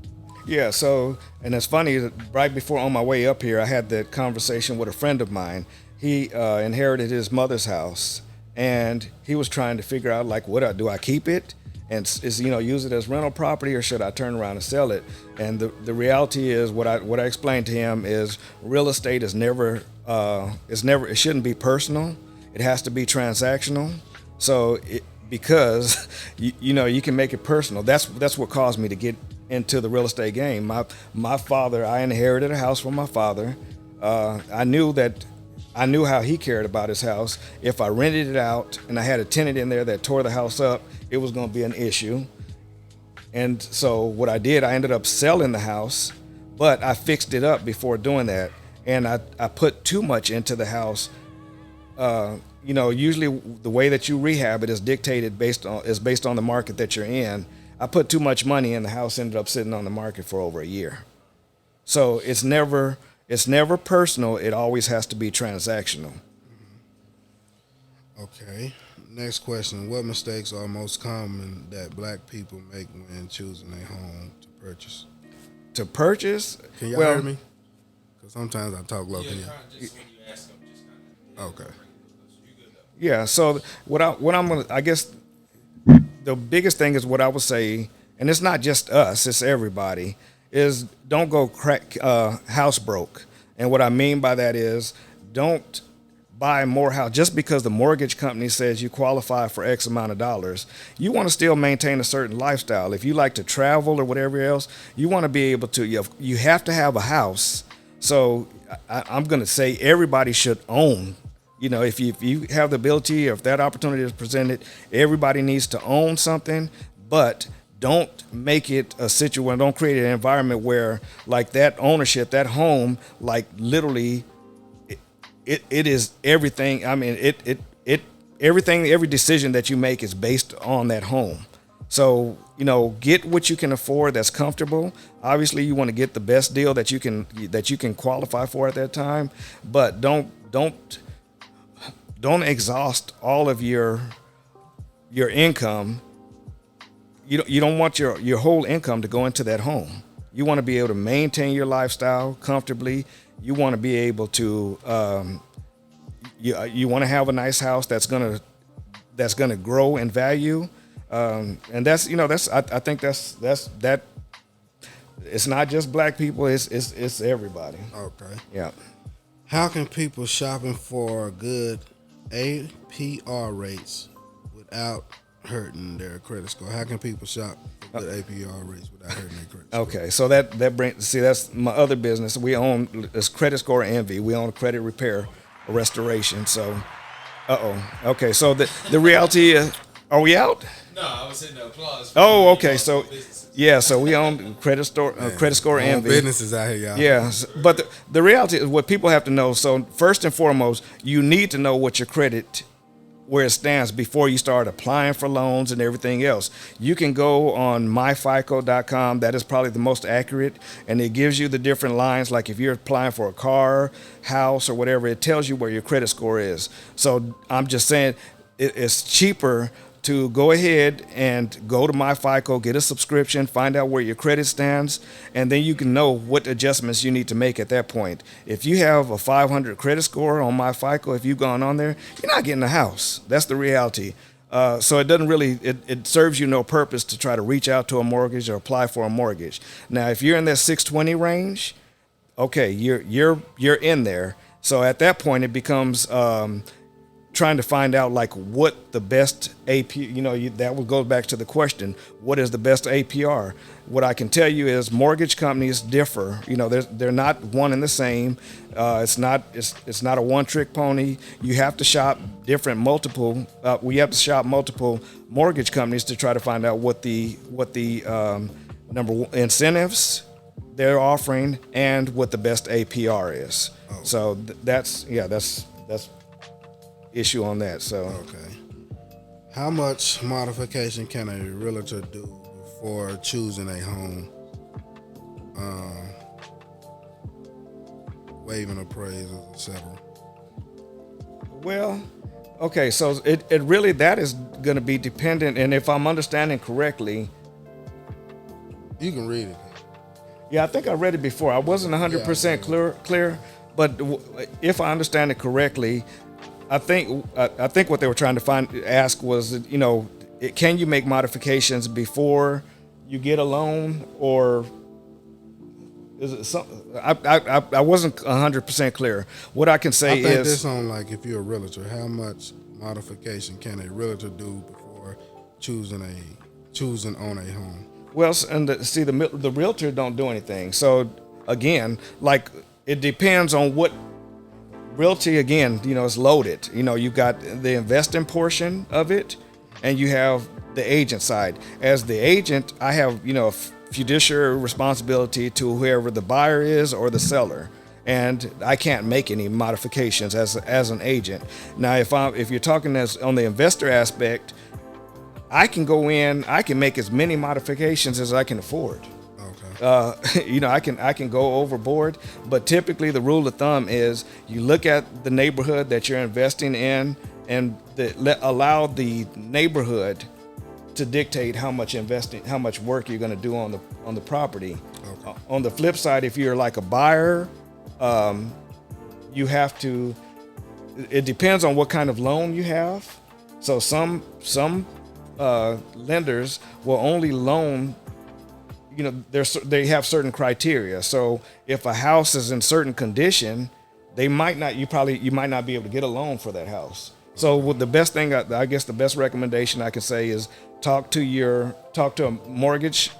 Yeah, so, and it's funny, right before on my way up here, I had that conversation with a friend of mine. He inherited his mother's house, and he was trying to figure out, like, do I keep it? And use it as rental property, or should I turn around and sell it? And the reality is, what I explained to him is, real estate is it shouldn't be personal. It has to be transactional. So because you can make it personal. That's what caused me to get into the real estate game. My father, I inherited a house from my father. I knew how he cared about his house. If I rented it out and I had a tenant in there that tore the house up, it was going to be an issue. And so what I did, I ended up selling the house, but I fixed it up before doing that. And I put too much into the house. Usually the way that you rehab it is dictated based on the market that you're in. I put too much money in the house, ended up sitting on the market for over a year. So it's never personal. It always has to be transactional. Okay. Next question. What mistakes are most common that black people make when choosing a home to purchase? To purchase? Can y'all hear me? Because sometimes I talk low. Can you? Just when you ask them, just kind of. Okay. Yeah. So I guess the biggest thing is what I would say, and it's not just us, it's everybody, is don't go house broke. And what I mean by that is don't buy more house just because the mortgage company says you qualify for X amount of dollars. You want to still maintain a certain lifestyle. If you like to travel or whatever else, you want to be able to. You have to have a house. So I'm going to say everybody should own. If you have the ability, or if that opportunity is presented, everybody needs to own something, but don't make it a situation, don't create an environment where, like, that ownership, that home, like, literally, it is everything. I mean, everything, every decision that you make is based on that home. So, get what you can afford that's comfortable. Obviously, you want to get the best deal that you can qualify for at that time, but don't exhaust all of your income. You don't want your whole income to go into that home. You want to be able to maintain your lifestyle comfortably. You want to be able to you want to have a nice house that's gonna grow in value, and that's I think that's it's not just black people. It's everybody. Okay. Yeah. How can people shopping for good APR rates without hurting their credit score? How can people shop for good APR rates without hurting their credit score? Okay, so that brings, see, that's my other business. We own this Credit Score Envy. We own credit repair, restoration. So, okay, so the reality is, are we out? No, I was hitting the applause. Oh, okay, so yeah, so we own Credit Score Own Envy. businesses out here, y'all. Yeah, but the reality is what people have to know. So first and foremost, you need to know what your credit, where it stands before you start applying for loans and everything else. You can go on myfico.com. That is probably the most accurate, and it gives you the different lines. Like if you're applying for a car, house, or whatever, it tells you where your credit score is. So I'm just saying it's cheaper to go ahead and go to MyFICO, get a subscription, find out where your credit stands, and then you can know what adjustments you need to make at that point. If you have a 500 credit score on MyFICO, if you've gone on there, you're not getting a house. That's the reality. So it doesn't really, it serves you no purpose to try to reach out to a mortgage or apply for a mortgage. Now, if you're in that 620 range, okay, you're in there. So at that point, it becomes trying to find out like what the best AP, that will go back to the question, what is the best APR? What I can tell you is mortgage companies differ. They're not one and the same. It's not a one-trick pony. You have to shop multiple mortgage companies to try to find out what the number one incentives they're offering and what the best APR is. Oh. So that's issue on that. So okay, how much modification can a realtor do before choosing a home? Waiving appraisals, etc. Well, okay, so it really, that is going to be dependent, and if I'm understanding correctly, you can read it. Yeah, I think I read it before. I wasn't 100% clear, but if I understand it correctly, I think what they were trying to ask was, can you make modifications before you get a loan, or is it something? I wasn't 100% clear. What I can say is, I think this on like if you're a realtor, how much modification can a realtor do before choosing on a home? Well, and the realtor don't do anything. So again, like it depends on what. Realty, again, is loaded. You've got the investing portion of it, and you have the agent side. As the agent, I have, a fiduciary responsibility to whoever the buyer is or the seller, and I can't make any modifications as an agent. Now, if you're talking as on the investor aspect, I can go in, I can make as many modifications as I can afford. I can go overboard, but typically the rule of thumb is you look at the neighborhood that you're investing in and allow the neighborhood to dictate how much work you're going to do on the property. Okay. On the flip side, if you're like a buyer, you have to. It depends on what kind of loan you have. So some lenders will only loan. They have certain criteria. So if a house is in certain condition, you might not be able to get a loan for that house. So the best thing, I guess the best recommendation I can say is talk to a mortgage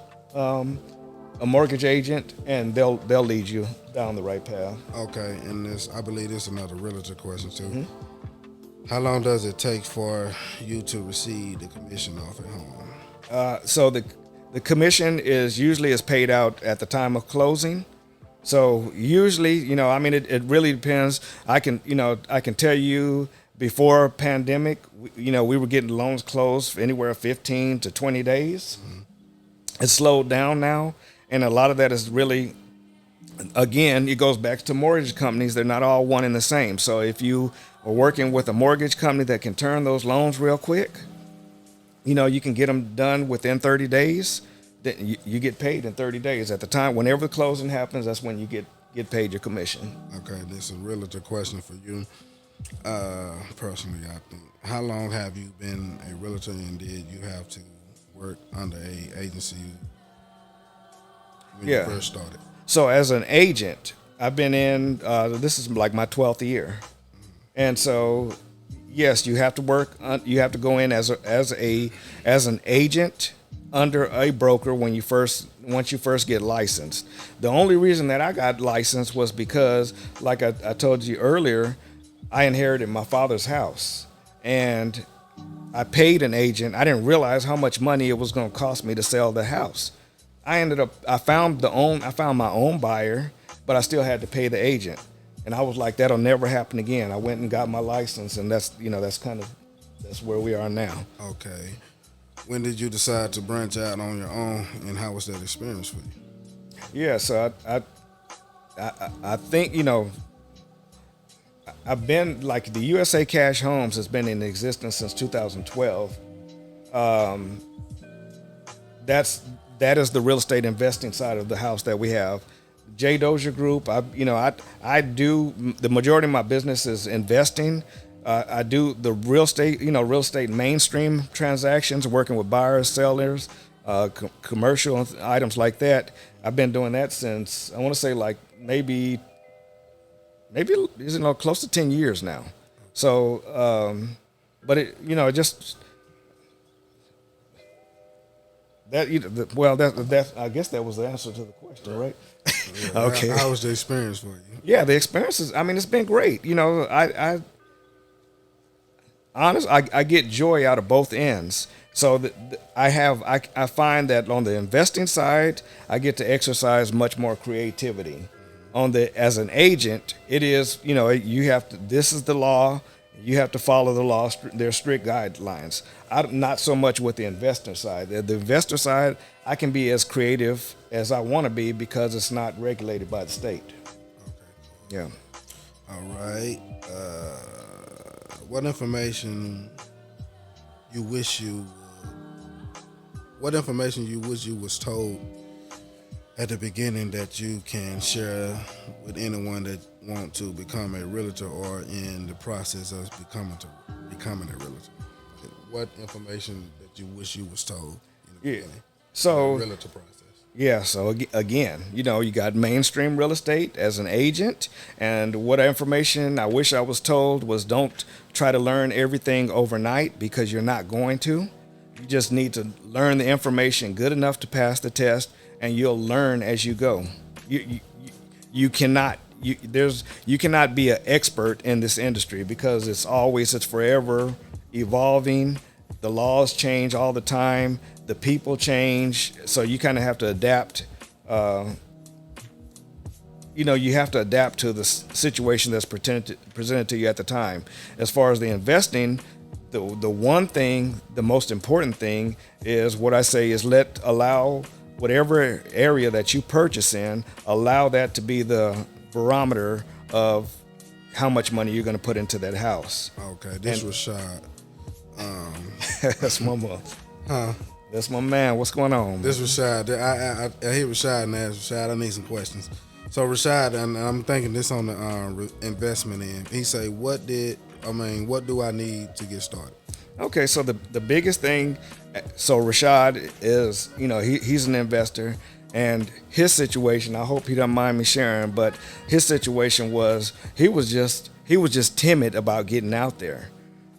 agent, and they'll lead you down the right path. Okay, and I believe this is another realtor question too. Mm-hmm. How long does it take for you to receive the commission off a home? So the commission is usually paid out at the time of closing. So usually, it really depends. I can tell you before pandemic, we were getting loans closed for anywhere 15 to 20 days. Mm-hmm. It's slowed down now. And a lot of that is really, again, it goes back to mortgage companies. They're not all one and the same. So if you are working with a mortgage company that can turn those loans real quick, you can get them done within 30 days. Then you get paid in 30 days. At the time, whenever the closing happens, that's when you get paid your commission. Okay, this is a realtor question for you. Personally, I think, how long have you been a realtor, and did you have to work under a agency when you first started? So as an agent, I've been in, this is like my 12th year. Mm-hmm. And so, yes, you have to work. You have to go in as an agent under a broker once you first get licensed. The only reason that I got licensed was because, like I told you earlier, I inherited my father's house, and I paid an agent. I didn't realize how much money it was going to cost me to sell the house. I found my own buyer, but I still had to pay the agent. And I was like, that'll never happen again. I went and got my license, and that's where we are now. Okay. When did you decide to branch out on your own, and how was that experience for you? Yeah, so I think, I've been, like, the USA Cash Homes has been in existence since 2012. That is the real estate investing side of the house that we have. J. Dozier Group, I do, the majority of my business is investing. I do the real estate mainstream transactions, working with buyers, sellers, commercial items like that. I've been doing that since, I want to say, like, maybe close to 10 years now. So, but just that, that I guess that was the answer to the question, right? Yeah, Okay. How was the experience for you? Yeah, the experience is, it's been great. I get joy out of both ends. So I find that on the investing side, I get to exercise much more creativity. As an agent, it is, this is the law. You have to follow the law. There's strict guidelines. Not so much with the investor side. The investor side, I can be as creative as I want to be because it's not regulated by the state. Okay. Yeah. All right. What information you wish you was told at the beginning that you can share with anyone that want to become a realtor or in the process of becoming a realtor? What information that you wish you was told in the beginning? So in the realtor process. Yeah, so again, you got mainstream real estate as an agent, and what information I wish I was told was, don't try to learn everything overnight, because you're not going to. You just need to learn the information good enough to pass the test, and you'll learn as you go. You cannot be an expert in this industry, because it's forever evolving. The laws change all the time. The people change, so you kind of have to adapt. You have to adapt to the situation that's presented to you at the time. As far as the investing, the most important thing is what I say is allow whatever area that you purchase in, allow that to be the barometer of how much money you're going to put into that house. Okay, this was Rashad. That's my mom. Huh? That's my man. What's going on? This was Rashad. I hear Rashad and ask Rashad, I need some questions. So Rashad, and I'm thinking this on the investment end. He say, what do I need to get started? Okay, so the biggest thing, so Rashad is, he's an investor, and his situation, I hope he doesn't mind me sharing, but his situation was, he was just timid about getting out there.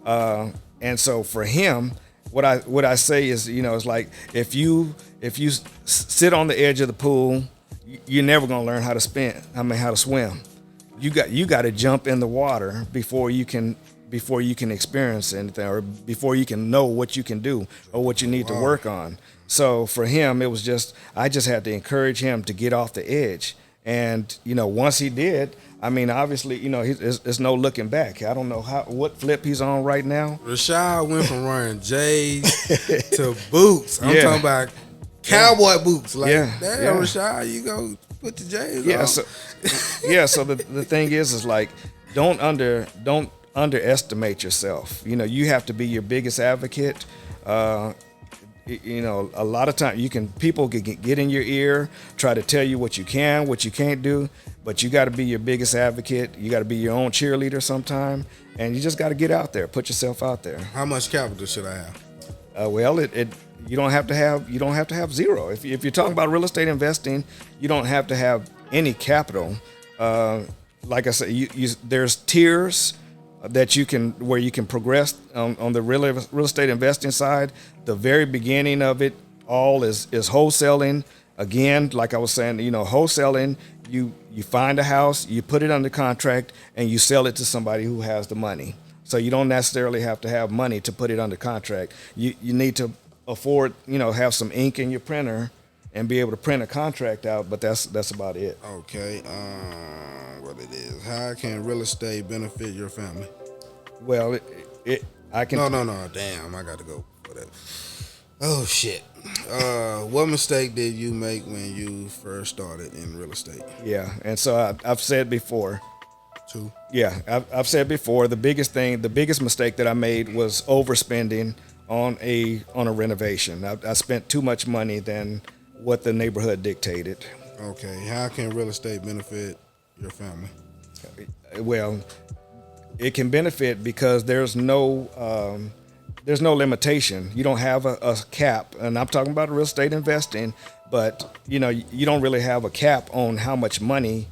And so for him, what I say is, it's like, if you sit on the edge of the pool, you're never gonna learn how to swim. You got to jump in the water before you can experience anything, or before you can know what you can do or what you need to work on. So for him, it was I just had to encourage him to get off the edge. And, once he did, obviously, there's no looking back. I don't know what flip he's on right now. Rashad went from wearing J's to boots. I'm talking about cowboy boots. Like, damn, Rashad, you go put the J's on. So the thing is like, don't underestimate yourself. You have to be your biggest advocate. A lot of times people can get in your ear, try to tell you what you can, what you can't do, but you got to be your biggest advocate. You got to be your own cheerleader sometime, and you just got to get out there, put yourself out there. How much capital should I have? You don't have to have zero. If you're talking about real estate investing, you don't have to have any capital. Like I said, there's tiers. that where you can progress on the real estate investing side. The very beginning of it all is wholesaling. Again, like I was saying, wholesaling, you find a house, you put it under contract, and you sell it to somebody who has the money. So you don't necessarily have to have money to put it under contract. You need to afford, have some ink in your printer and be able to print a contract out, but that's about it. Okay, what it is? How can real estate benefit your family? Well, I can. No. Damn, I got to go for that. Oh shit. What mistake did you make when you first started in real estate? Yeah, and so I've said before. Two. Yeah, I've said before. The biggest mistake that I made was overspending on a renovation. I spent too much money than what the neighborhood dictated. Okay, how can real estate benefit your family? Well, it can benefit because there's no limitation. You don't have a cap, and I'm talking about real estate investing, but you don't really have a cap on how much money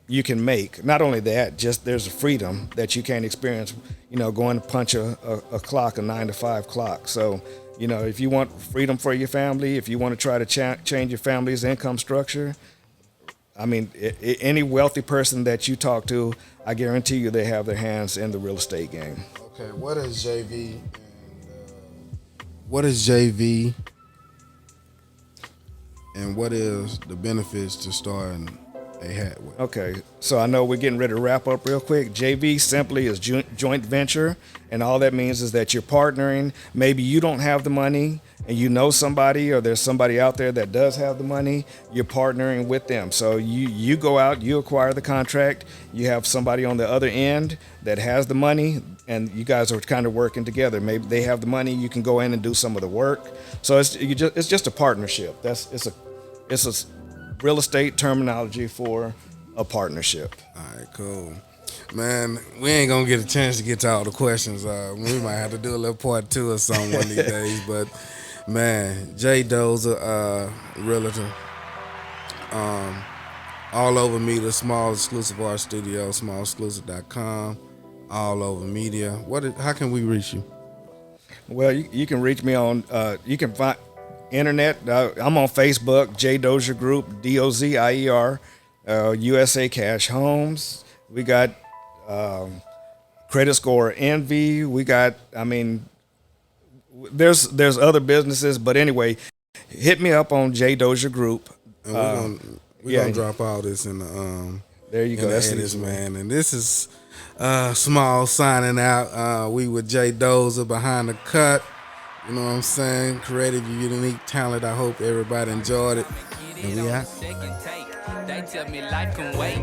you can make. Not only that, just there's a freedom that you can't experience, going to punch a clock, a 9 to 5 clock. So, if you want freedom for your family, if you want to try to change your family's income structure, I mean, any wealthy person that you talk to, I guarantee you they have their hands in the real estate game. Okay, what is JV? What is JV? And what is the benefits to starting a hat with? Okay, so I know we're getting ready to wrap up real quick. JV simply is joint venture, and all that means is that you're partnering. Maybe you don't have the money, and you know somebody, or there's somebody out there that does have the money. You're partnering with them. So you go out, you acquire the contract. You have somebody on the other end that has the money, and you guys are kind of working together. Maybe they have the money. You can go in and do some of the work. So it's just a partnership. It's a real estate terminology for a partnership. All right, cool. Man, we ain't gonna get a chance to get to all the questions. We might have to do a little part 2 or something one of these days. But man, Jay Dozer, realtor. AllOva Media, Smallz exclusive art studio, smallzexclusive.com, AllOva Media. How can we reach you? Well, you can reach me on. You can find internet. I'm on Facebook, J Dozier Group, Dozier, USA Cash Homes. We got Credit Score Envy. We got. I mean, there's other businesses, but anyway, hit me up on J Dozier Group. And we're gonna drop all this in the there you go. That's it, man. And this is Smallz signing out. We with J Dozer behind the cut. You know what I'm saying? Creative, unique talent. I hope everybody enjoyed it. And we out. They tell me life can wait.